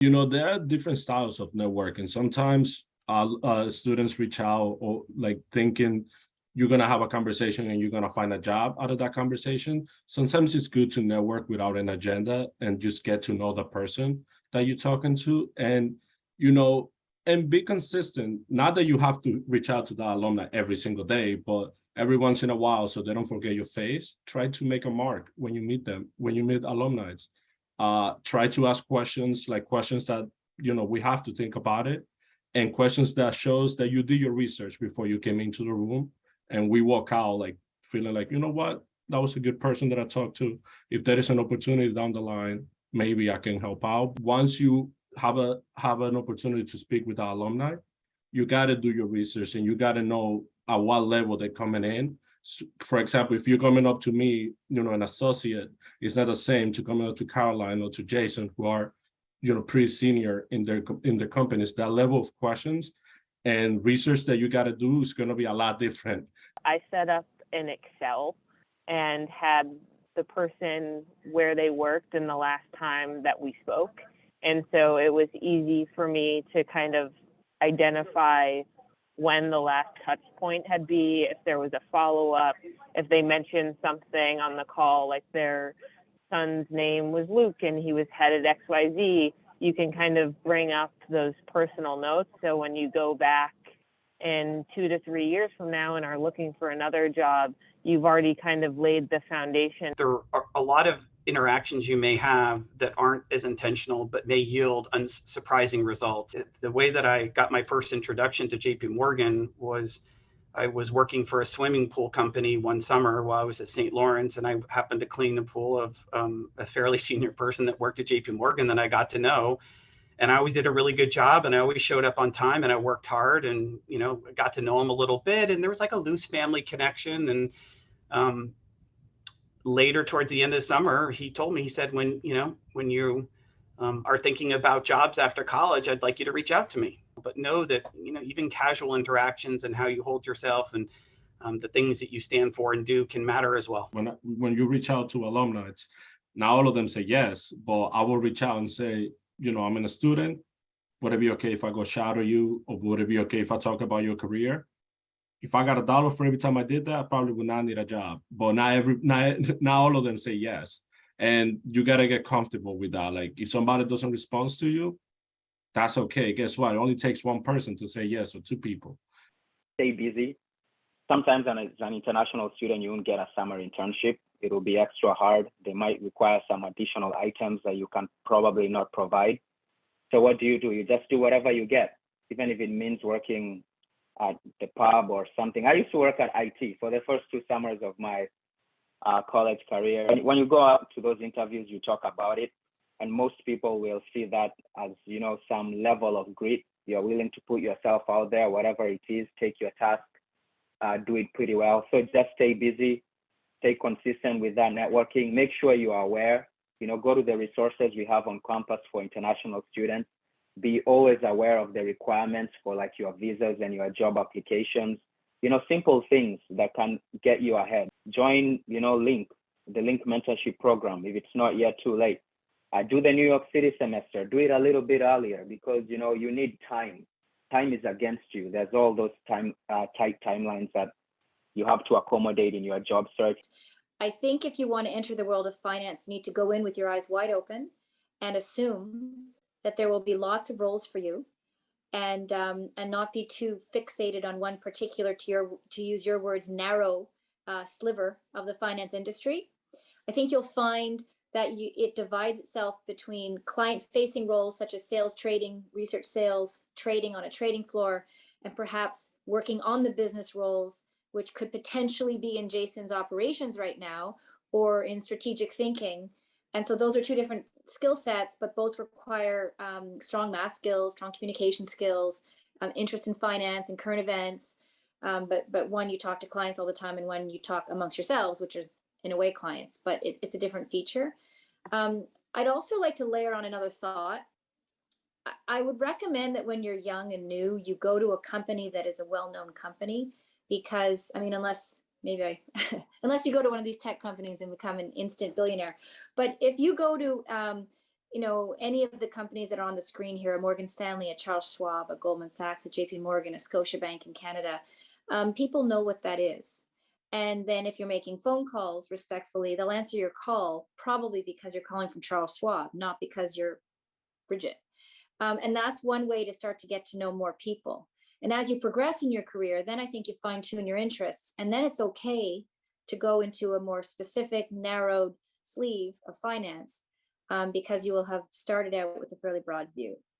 There are different styles of networking. Sometimes students reach out or like thinking you're going to have a conversation and you're going to find a job out of that conversation. Sometimes it's good to network without an agenda and just get to know the person that you're talking to. And be consistent. Not that you have to reach out to the alumni every single day, but every once in a while, so they don't forget your face. Try to make a mark when you meet them, when you meet alumni. Try to ask questions, like questions that, we have to think about it, and questions that shows that you did your research before you came into the room. And we walk out like feeling like, what, that was a good person that I talked to. If there is an opportunity down the line, maybe I can help out. Once you have an opportunity to speak with the alumni, you got to do your research and you got to know at what level they're coming in. So, for example, if you're coming up to me, an associate, it's not the same to coming up to Caroline or to Jason, who are, pretty senior in their companies. That level of questions and research that you got to do is going to be a lot different. I set up an Excel and had the person where they worked in the last time that we spoke. And so it was easy for me to kind of identify when the last touch point had been, if there was a follow-up, if they mentioned something on the call, like their son's name was Luke and he was headed XYZ, you can kind of bring up those personal notes. So when you go back in 2 to 3 years from now and are looking for another job, you've already kind of laid the foundation. There are a lot of interactions you may have that aren't as intentional, but may yield unsurprising results. The way that I got my first introduction to JP Morgan was I was working for a swimming pool company one summer while I was at St. Lawrence, and I happened to clean the pool of a fairly senior person that worked at JP Morgan that I got to know. And I always did a really good job, and I always showed up on time, and I worked hard, and got to know him a little bit, and there was like a loose family connection. And later, towards the end of the summer, he told me, he said, when you are thinking about jobs after college, I'd like you to reach out to me. But know that even casual interactions and how you hold yourself and the things that you stand for and do can matter as well. When you reach out to alumni, not all of them say yes, but I will reach out and say, I'm a student. Would it be okay if I go shadow you, or would it be okay if I talk about your career? If I got $1 for every time I did that, I probably would not need a job. But not all of them say yes. And you got to get comfortable with that. Like if somebody doesn't respond to you, that's okay. Guess what? It only takes one person to say yes, or 2 people. Stay busy. Sometimes as an international student, you won't get a summer internship. It will be extra hard. They might require some additional items that you can probably not provide. So what do? You just do whatever you get, even if it means working at the pub or something. I used to work at IT for the first 2 summers of my college career. When you go out to those interviews, you talk about it, and most people will see that as, some level of grit. You're willing to put yourself out there, whatever it is, take your task, do it pretty well. So just stay busy, stay consistent with that networking. Make sure you are aware, go to the resources we have on campus for international students. Be always aware of the requirements for like your visas and your job applications, simple things that can get you ahead. Join, the Link mentorship program if it's not yet too late. Do the New York City semester, do it a little bit earlier because, you need time. Time is against you. There's all those tight timelines that you have to accommodate in your job search. I think if you want to enter the world of finance, you need to go in with your eyes wide open and assume that there will be lots of roles for you, and not be too fixated on one particular, to use your words, narrow sliver of the finance industry. I think you'll find that it divides itself between client-facing roles such as sales, trading, research sales, trading on a trading floor, and perhaps working on the business roles, which could potentially be in Jason's operations right now or in strategic thinking. And so those are 2 different skill sets, but both require strong math skills, strong communication skills, interest in finance and current events. But one, you talk to clients all the time, and one, you talk amongst yourselves, which is in a way clients, but it's a different feature. I'd also like to layer on another thought. I would recommend that when you're young and new, you go to a company that is a well-known company, because unless you go to one of these tech companies and become an instant billionaire, but if you go to you know, any of the companies that are on the screen here, a Morgan Stanley, a Charles Schwab, a Goldman Sachs, a JP Morgan, a Scotiabank in Canada, people know what that is. And then if you're making phone calls respectfully, they'll answer your call probably because you're calling from Charles Schwab, not because you're Bridget. And that's one way to start to get to know more people. And as you progress in your career, then I think you fine tune your interests. And then it's okay to go into a more specific, narrowed sleeve of finance, because you will have started out with a fairly broad view.